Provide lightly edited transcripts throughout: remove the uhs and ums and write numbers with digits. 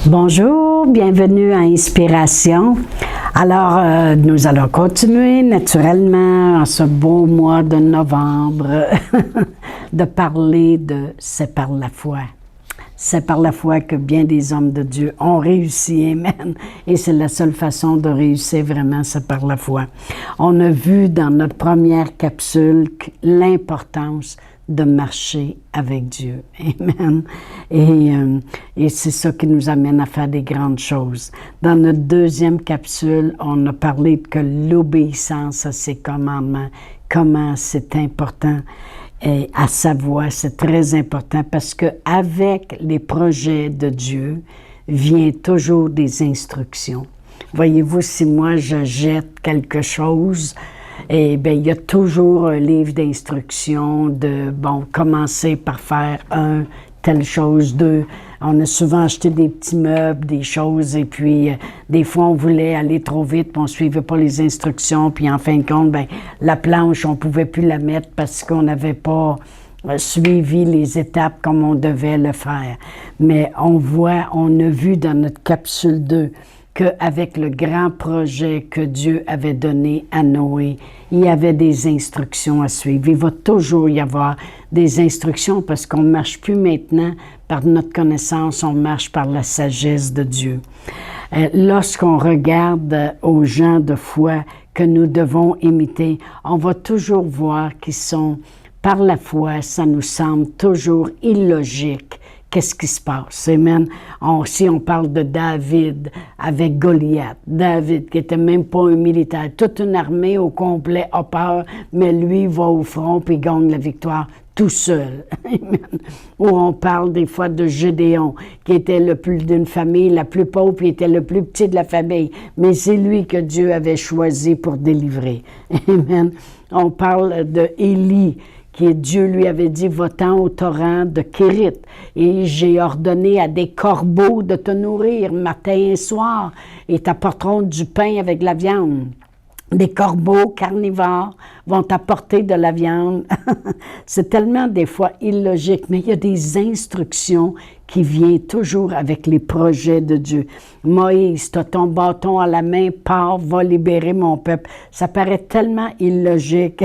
Bonjour, bienvenue à Inspiration. Alors, nous allons continuer naturellement en ce beau mois de novembre de parler de « C'est par la foi ». C'est par la foi que bien des hommes de Dieu ont réussi, amen. Et c'est la seule façon de réussir vraiment, c'est par la foi. On a vu dans notre première capsule l'importance de marcher avec Dieu. Amen. Et c'est ça qui nous amène à faire des grandes choses. Dans notre deuxième capsule, on a parlé que l'obéissance à ses commandements, comment c'est important. Et à sa voix, c'est très important parce qu'avec les projets de Dieu, vient toujours des instructions. Voyez-vous, si moi je jette quelque chose, eh bien, il y a toujours un livre d'instructions de, bon, commencer par faire telle chose, deux. On a souvent acheté des petits meubles, des choses, et puis des fois, on voulait aller trop vite, puis on ne suivait pas les instructions, puis en fin de compte, bien, la planche, on ne pouvait plus la mettre parce qu'on n'avait pas suivi les étapes comme on devait le faire. Mais on a vu dans notre capsule 2, qu'avec le grand projet que Dieu avait donné à Noé, il y avait des instructions à suivre. Il va toujours y avoir des instructions parce qu'on ne marche plus maintenant par notre connaissance, on marche par la sagesse de Dieu. Lorsqu'on regarde aux gens de foi que nous devons imiter, on va toujours voir qu'ils sont, par la foi, ça nous semble toujours illogique. Qu'est-ce qui se passe? Amen. Si on parle de David avec Goliath, David qui n'était même pas un militaire, toute une armée au complet a peur, mais lui va au front puis gagne la victoire tout seul. Amen. Ou on parle des fois de Gédéon, qui était le plus d'une famille, la plus pauvre, puis était le plus petit de la famille, mais c'est lui que Dieu avait choisi pour délivrer. Amen. On parle de Élie, Dieu lui avait dit, va-t'en au torrent de Kérit, et j'ai ordonné à des corbeaux de te nourrir matin et soir, et t'apporteront du pain avec de la viande. Des corbeaux carnivores vont t'apporter de la viande. C'est tellement des fois illogique, mais il y a des instructions qui viennent toujours avec les projets de Dieu. Moïse, tu as ton bâton à la main, pars, va libérer mon peuple. Ça paraît tellement illogique.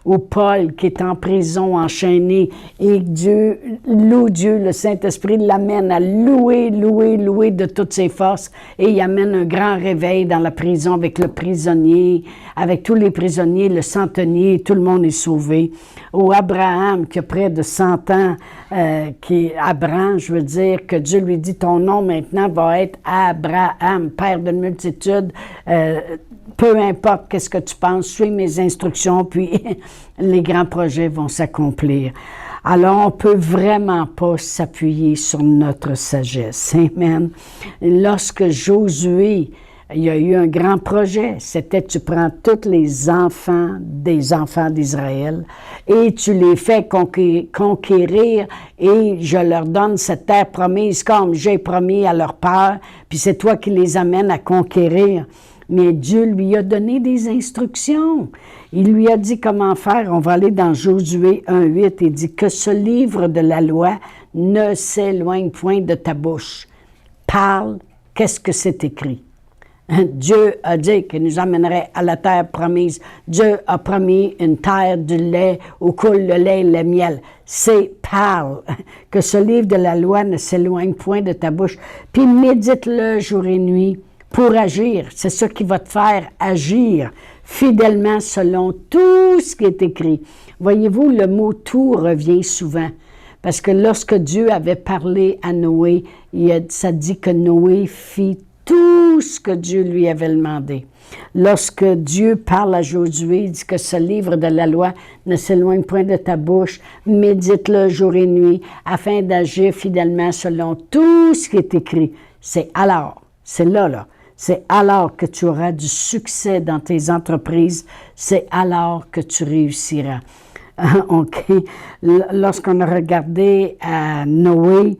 Ou Paul qui est en prison, enchaîné, et Dieu, le Saint-Esprit l'amène à louer de toutes ses forces, et il amène un grand réveil dans la prison avec le prisonnier, avec tous les prisonniers, le centenier, tout le monde est sauvé. Ou Abraham qui a près de 100 ans, Abraham, je veux dire que Dieu lui dit, ton nom maintenant va être Abraham, père d'une multitude, peu importe qu'est-ce que tu penses, suis mes instructions, puis les grands projets vont s'accomplir. Alors, on ne peut vraiment pas s'appuyer sur notre sagesse. Amen. Lorsque Josué, il y a eu un grand projet, c'était tu prends tous les enfants des enfants d'Israël et tu les fais conquérir et je leur donne cette terre promise comme j'ai promis à leur père, puis c'est toi qui les amènes à conquérir. Mais Dieu lui a donné des instructions. Il lui a dit comment faire. On va aller dans Josué 1:8. Il dit que ce livre de la loi ne s'éloigne point de ta bouche. Parle, qu'est-ce que c'est écrit? Dieu a dit qu'il nous amènerait à la terre promise. Dieu a promis une terre du lait où coule le lait et le miel. C'est parle, que ce livre de la loi ne s'éloigne point de ta bouche. Puis médite-le jour et nuit pour agir. C'est ça qui va te faire agir fidèlement selon tout ce qui est écrit. Voyez-vous, le mot « tout » revient souvent. Parce que lorsque Dieu avait parlé à Noé, ça dit que Noé fit tout ce que Dieu lui avait demandé. Lorsque Dieu parle à Josué, il dit que ce livre de la loi ne s'éloigne point de ta bouche, médite-le jour et nuit, afin d'agir fidèlement selon tout ce qui est écrit. C'est alors, c'est là, c'est alors que tu auras du succès dans tes entreprises, c'est alors que tu réussiras. OK. Lorsqu'on a regardé à Noé,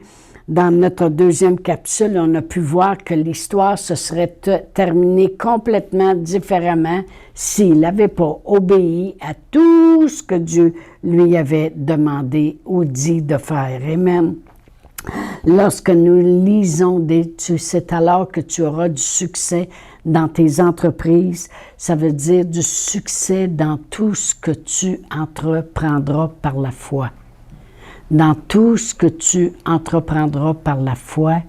dans notre deuxième capsule, on a pu voir que l'histoire se serait terminée complètement différemment s'il n'avait pas obéi à tout ce que Dieu lui avait demandé ou dit de faire. Amen. Lorsque nous lisons c'est alors que tu auras du succès dans tes entreprises. Ça veut dire du succès dans tout ce que tu entreprendras par la foi. Dans tout ce que tu entreprendras par la foi,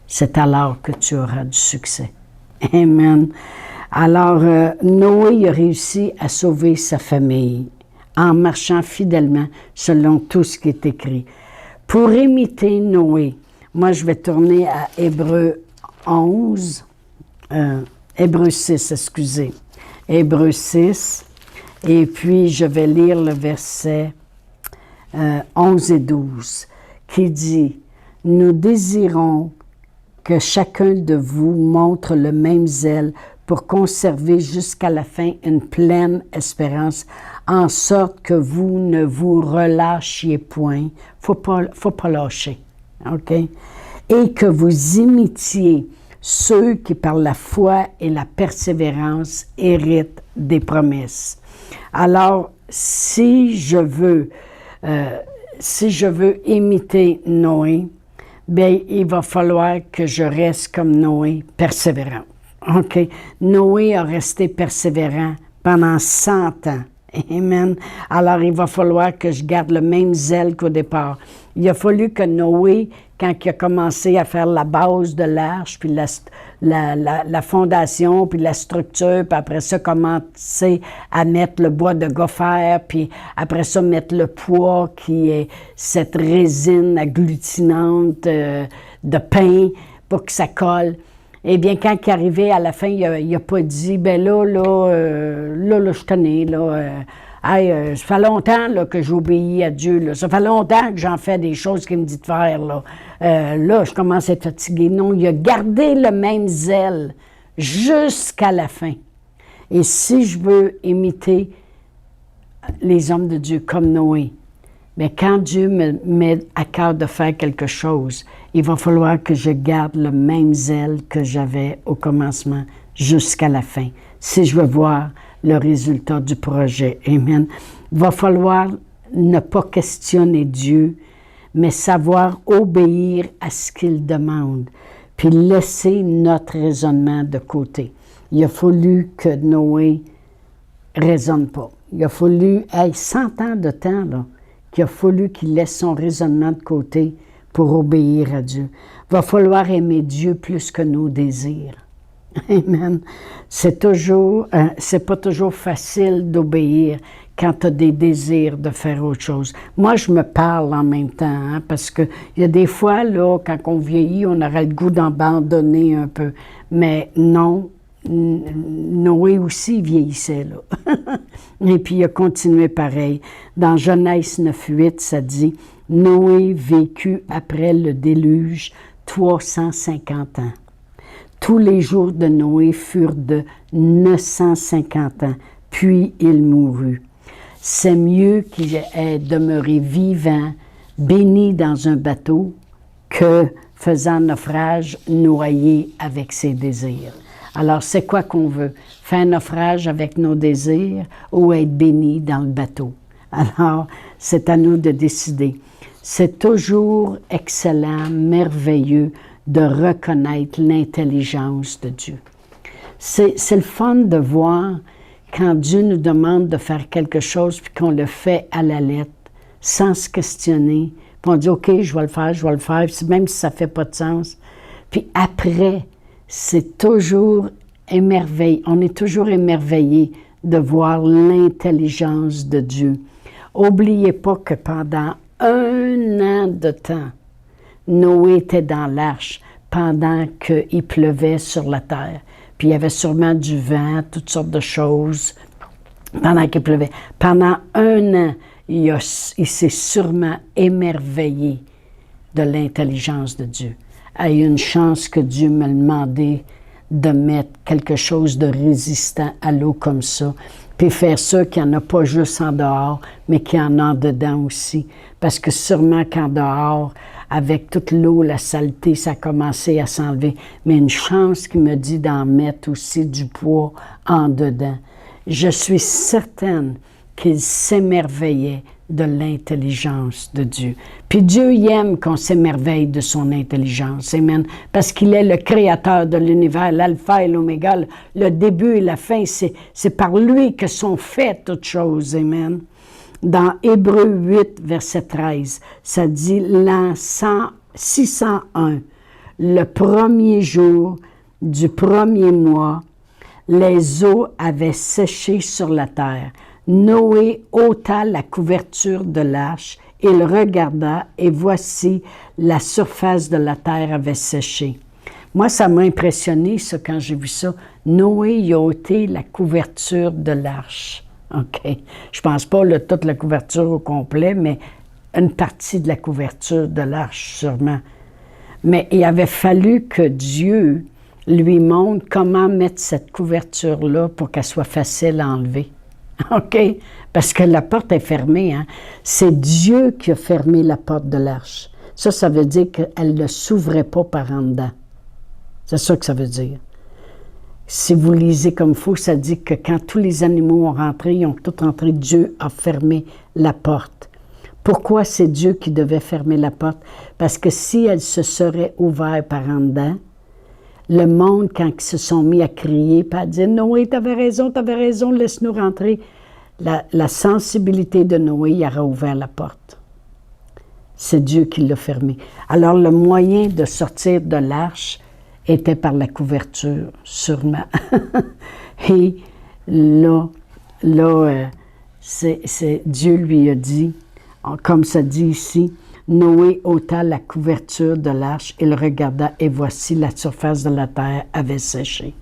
c'est alors que tu auras du succès. Amen. Alors, Noé a réussi à sauver sa famille en marchant fidèlement selon tout ce qui est écrit. Pour imiter Noé, moi je vais tourner à Hébreux 11, Hébreux 6, excusez. Hébreux 6, et puis je vais lire le verset 11 et 12, qui dit « Nous désirons que chacun de vous montre le même zèle pour conserver jusqu'à la fin une pleine espérance, en sorte que vous ne vous relâchiez point. » Faut pas lâcher, OK? Et que vous imitiez ceux qui, par la foi et la persévérance, héritent des promesses. Alors, si je veux imiter Noé, bien, il va falloir que je reste comme Noé, persévérant. OK? Noé a resté persévérant pendant 100 ans. Amen. Alors, il va falloir que je garde le même zèle qu'au départ. Il a fallu que Noé, quand il a commencé à faire la base de l'arche, puis la fondation, puis la structure, puis après ça, commencer à mettre le bois de gopher, puis après ça, mettre le poids qui est cette résine agglutinante de pain pour que ça colle. Eh bien, quand il est arrivé à la fin, il n'a pas dit, ben là, je tenais, ça fait longtemps là, que j'obéis à Dieu, là. Ça fait longtemps que j'en fais des choses qu'il me dit de faire, là. Là, je commence à être fatigué. Non, il a gardé le même zèle jusqu'à la fin. Et si je veux imiter les hommes de Dieu comme Noé, mais quand Dieu me met à cœur de faire quelque chose, il va falloir que je garde le même zèle que j'avais au commencement jusqu'à la fin, si je veux voir le résultat du projet. Amen. Il va falloir ne pas questionner Dieu, mais savoir obéir à ce qu'il demande, puis laisser notre raisonnement de côté. Il a fallu que Noé raisonne pas. Il a fallu 100 ans de temps, là, qu'il a fallu qu'il laisse son raisonnement de côté pour obéir à Dieu. Il va falloir aimer Dieu plus que nos désirs. Amen. C'est pas toujours facile d'obéir quand tu as des désirs de faire autre chose. Moi, je me parle en même temps, hein, parce qu'il y a des fois, là, quand on vieillit, on aurait le goût d'abandonner un peu. Mais non, Noé aussi vieillissait, là. Et puis, il a continué pareil. Dans Genèse 9:8, ça dit « Noé vécut après le déluge 350 ans. Tous les jours de Noé furent de 950 ans, puis il mourut. C'est mieux qu'il ait demeuré vivant, béni dans un bateau, que faisant naufrage, noyé avec ses désirs. » Alors, c'est quoi qu'on veut? Faire un naufrage avec nos désirs ou être béni dans le bateau? Alors, c'est à nous de décider. C'est toujours excellent, merveilleux de reconnaître l'intelligence de Dieu. C'est le fun de voir quand Dieu nous demande de faire quelque chose puis qu'on le fait à la lettre, sans se questionner. Puis on dit, OK, je vais le faire, même si ça ne fait pas de sens. Puis après, c'est toujours émerveillé. On est toujours émerveillé de voir l'intelligence de Dieu. N'oubliez pas que pendant 1 an de temps, Noé était dans l'arche pendant qu'il pleuvait sur la terre. Puis il y avait sûrement du vent, toutes sortes de choses pendant qu'il pleuvait. Pendant 1 an, il s'est sûrement émerveillé de l'intelligence de Dieu. Il y a une chance que Dieu me demandait de mettre quelque chose de résistant à l'eau comme ça, puis faire ça qu'il n'y en a pas juste en dehors, mais qu'il y en a en dedans aussi. Parce que sûrement qu'en dehors, avec toute l'eau, la saleté, ça a commencé à s'enlever. Mais une chance qu'il me dit d'en mettre aussi du poids en dedans. Je suis certaine qu'il s'émerveillait de l'intelligence de Dieu. Puis Dieu, il aime qu'on s'émerveille de son intelligence. Amen. Parce qu'il est le créateur de l'univers, l'alpha et l'oméga, le début et la fin. C'est par lui que sont faites toutes choses. Amen. Dans Hébreux 8, verset 13, ça dit l'an 601, le premier jour du premier mois, les eaux avaient séché sur la terre. Noé ôta la couverture de l'arche, il regarda et voici la surface de la terre avait séché. Moi, ça m'a impressionné, ça, quand j'ai vu ça. Noé il a ôté la couverture de l'arche. OK. Je pense pas toute la couverture au complet, mais une partie de la couverture de l'arche, sûrement. Mais il avait fallu que Dieu lui montre comment mettre cette couverture-là pour qu'elle soit facile à enlever. OK? Parce que la porte est fermée. Hein? C'est Dieu qui a fermé la porte de l'arche. Ça veut dire qu'elle ne s'ouvrait pas par en dedans. C'est ça que ça veut dire. Si vous lisez comme il faut, ça dit que quand tous les animaux ont rentré, ils ont tous rentré, Dieu a fermé la porte. Pourquoi c'est Dieu qui devait fermer la porte? Parce que si elle se serait ouverte par en dedans, le monde, quand ils se sont mis à crier, puis à dire « Noé, t'avais raison, laisse-nous rentrer », la sensibilité de Noé, il aurait ouvert la porte. C'est Dieu qui l'a fermé. Alors, le moyen de sortir de l'arche était par la couverture, sûrement. Et là, Dieu lui a dit, comme ça dit ici, Noé ôta la couverture de l'arche, il regarda et voici la surface de la terre avait séché.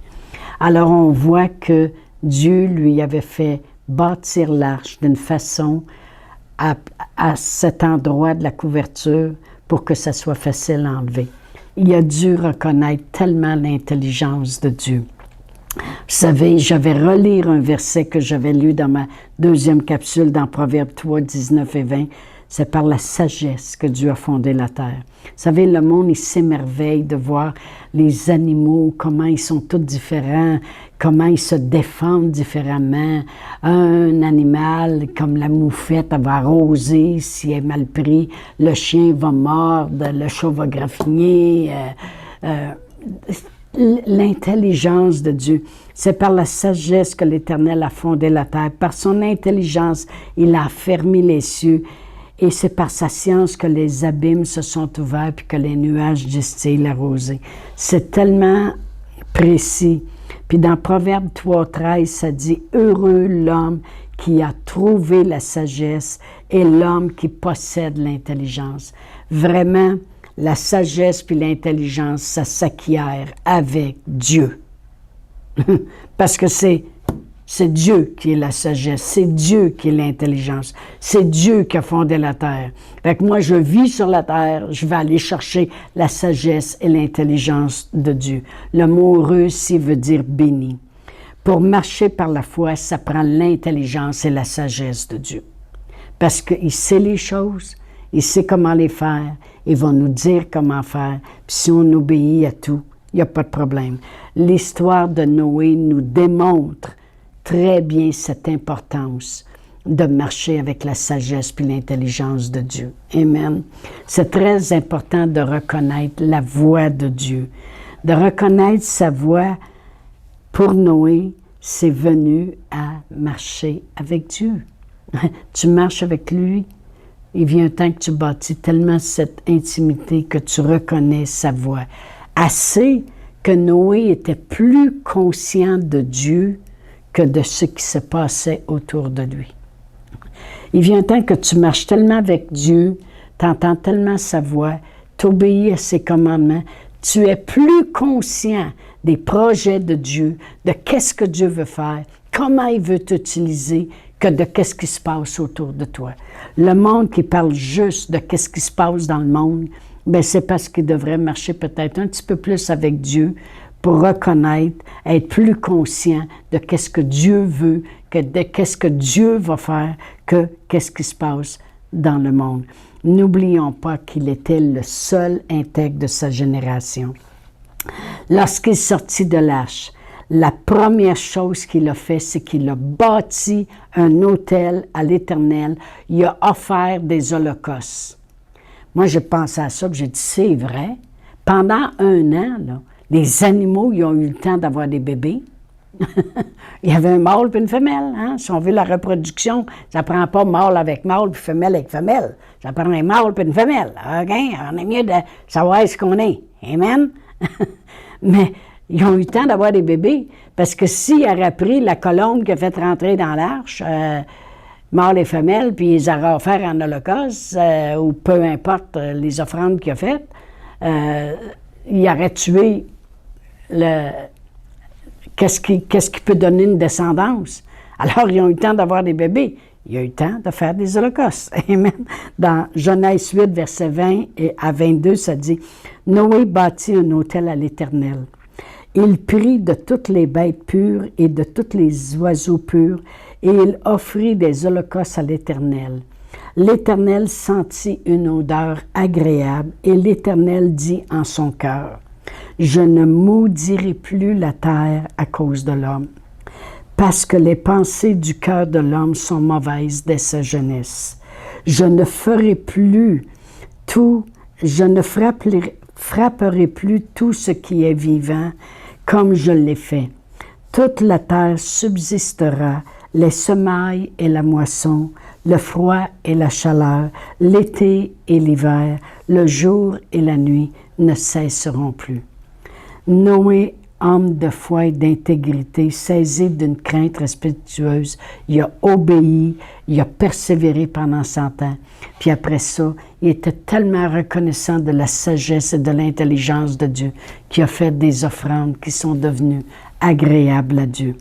Alors on voit que Dieu lui avait fait bâtir l'arche d'une façon à cet endroit de la couverture pour que ça soit facile à enlever. Il a dû reconnaître tellement l'intelligence de Dieu. Vous savez, je vais relire un verset que j'avais lu dans ma deuxième capsule dans Proverbe 3, 19 et 20. C'est par la sagesse que Dieu a fondé la terre. Vous savez, le monde, il s'émerveille de voir les animaux, comment ils sont tous différents, comment ils se défendent différemment. Un animal, comme la moufette, elle va arroser si elle est mal pris. Le chien va mordre, le chat va graffiner. L'intelligence de Dieu. C'est par la sagesse que l'Éternel a fondé la terre. Par son intelligence, il a fermé les cieux. Et c'est par sa science que les abîmes se sont ouverts puis que les nuages distillent la rosée. C'est tellement précis. Puis dans Proverbe 3,13, ça dit « Heureux l'homme qui a trouvé la sagesse et l'homme qui possède l'intelligence. » Vraiment, la sagesse puis l'intelligence, ça s'acquiert avec Dieu. Parce que c'est Dieu qui est la sagesse, c'est Dieu qui est l'intelligence, c'est Dieu qui a fondé la terre. Fait que moi, je vis sur la terre, je vais aller chercher la sagesse et l'intelligence de Dieu. Le mot heureux ici veut dire béni. Pour marcher par la foi, ça prend l'intelligence et la sagesse de Dieu. Parce qu'il sait les choses, il sait comment les faire, il va nous dire comment faire, puis si on obéit à tout, il n'y a pas de problème. L'histoire de Noé nous démontre très bien cette importance de marcher avec la sagesse puis l'intelligence de Dieu. Amen. C'est très important de reconnaître la voix de Dieu. De reconnaître sa voix, pour Noé, c'est venu à marcher avec Dieu. Tu marches avec lui, il vient un temps que tu bâtis tellement cette intimité que tu reconnais sa voix. Assez que Noé était plus conscient de Dieu que de ce qui se passait autour de lui. Il vient un temps que tu marches tellement avec Dieu, tu entends tellement sa voix, tu obéis à ses commandements, tu es plus conscient des projets de Dieu, de qu'est-ce que Dieu veut faire, comment il veut t'utiliser, que de qu'est-ce qui se passe autour de toi. Le monde qui parle juste de qu'est-ce qui se passe dans le monde, bien c'est parce qu'il devrait marcher peut-être un petit peu plus avec Dieu pour reconnaître, être plus conscient de qu'est-ce que Dieu veut, de qu'est-ce que Dieu va faire, que qu'est-ce qui se passe dans le monde. N'oublions pas qu'il était le seul intègre de sa génération. Lorsqu'il sortit de l'arche, la première chose qu'il a fait, c'est qu'il a bâti un autel à l'Éternel. Il a offert des holocaustes. Moi, j'ai pensé à ça, puis j'ai dit, c'est vrai. Pendant 1 an, là, les animaux, ils ont eu le temps d'avoir des bébés. Il y avait un mâle et une femelle. Hein? Si on veut la reproduction, ça ne prend pas mâle avec mâle puis femelle avec femelle. Ça prend un mâle et une femelle. Okay? On est mieux de savoir ce qu'on est. Amen? Mais ils ont eu le temps d'avoir des bébés parce que s'ils auraient pris la colombe qui a fait rentrer dans l'arche, mâle et femelle, puis ils auraient offert en holocauste, ou peu importe les offrandes qu'il a faites, ils auraient tué qu'est-ce qui peut donner une descendance? Alors, ils ont eu le temps d'avoir des bébés. Il y a eu le temps de faire des holocaustes. Amen. Dans Genèse 8, versets 20 à 22, ça dit « Noé bâtit un autel à l'Éternel. Il prit de toutes les bêtes pures et de tous les oiseaux purs, et il offrit des holocaustes à l'Éternel. L'Éternel sentit une odeur agréable, et l'Éternel dit en son cœur, « Je ne maudirai plus la terre à cause de l'homme, parce que les pensées du cœur de l'homme sont mauvaises dès sa jeunesse. Je ne frapperai plus tout ce qui est vivant comme je l'ai fait. Toute la terre subsistera, les semailles et la moisson, le froid et la chaleur, l'été et l'hiver, le jour et la nuit ne cesseront plus. » Noé, homme de foi et d'intégrité, saisi d'une crainte respectueuse, il a obéi, il a persévéré pendant 100 ans. Puis après ça, il était tellement reconnaissant de la sagesse et de l'intelligence de Dieu qu'il a fait des offrandes qui sont devenues agréables à Dieu.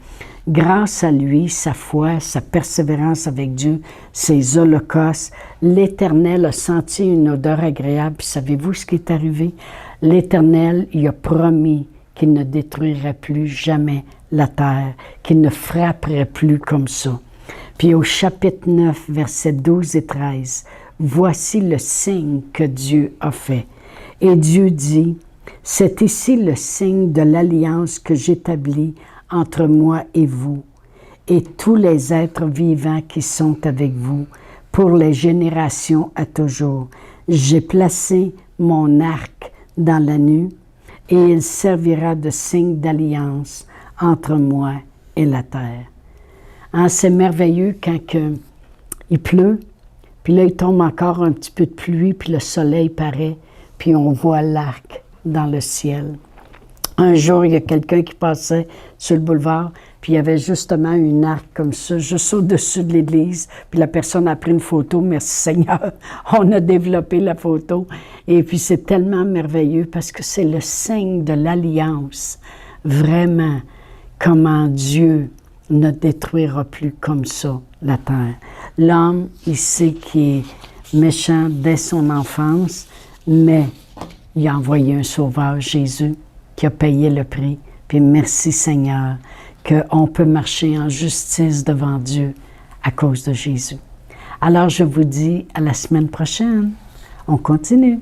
Grâce à lui, sa foi, sa persévérance avec Dieu, ses holocaustes, l'Éternel a senti une odeur agréable. Puis savez-vous ce qui est arrivé? L'Éternel, il a promis qu'il ne détruirait plus jamais la terre, qu'il ne frapperait plus comme ça. Puis au chapitre 9, versets 12 et 13, « Voici le signe que Dieu a fait. Et Dieu dit, « C'est ici le signe de l'alliance que j'établis entre moi et vous, et tous les êtres vivants qui sont avec vous, pour les générations à toujours. J'ai placé mon arc dans la nuit, et il servira de signe d'alliance entre moi et la terre. » Hein, c'est merveilleux quand il pleut, puis là, il tombe encore un petit peu de pluie, puis le soleil paraît, puis on voit l'arc dans le ciel. Un jour, il y a quelqu'un qui passait sur le boulevard, puis il y avait justement une arc comme ça, juste au-dessus de l'église. Puis la personne a pris une photo, merci Seigneur, on a développé la photo. Et puis c'est tellement merveilleux parce que c'est le signe de l'alliance. Vraiment, comment Dieu ne détruira plus comme ça la terre. L'homme, il sait qu'il est méchant dès son enfance, mais il a envoyé un sauveur, Jésus, qui a payé le prix. Puis merci Seigneur, qu'on peut marcher en justice devant Dieu à cause de Jésus. Alors je vous dis à la semaine prochaine. On continue.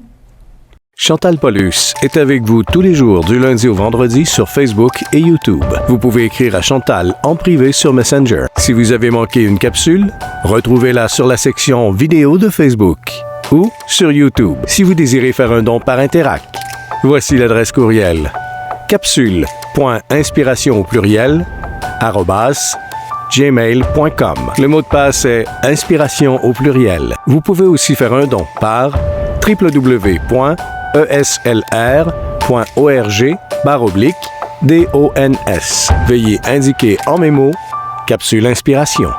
Chantal Paulus est avec vous tous les jours du lundi au vendredi sur Facebook et YouTube. Vous pouvez écrire à Chantal en privé sur Messenger. Si vous avez manqué une capsule, retrouvez-la sur la section vidéo de Facebook ou sur YouTube si vous désirez faire un don par Interac. Voici l'adresse courriel capsule.inspiration au pluriel @gmail.com. Le mot de passe est inspiration au pluriel. Vous pouvez aussi faire un don par www.eslr.org/dons. Veuillez indiquer en mémo Capsule Inspiration.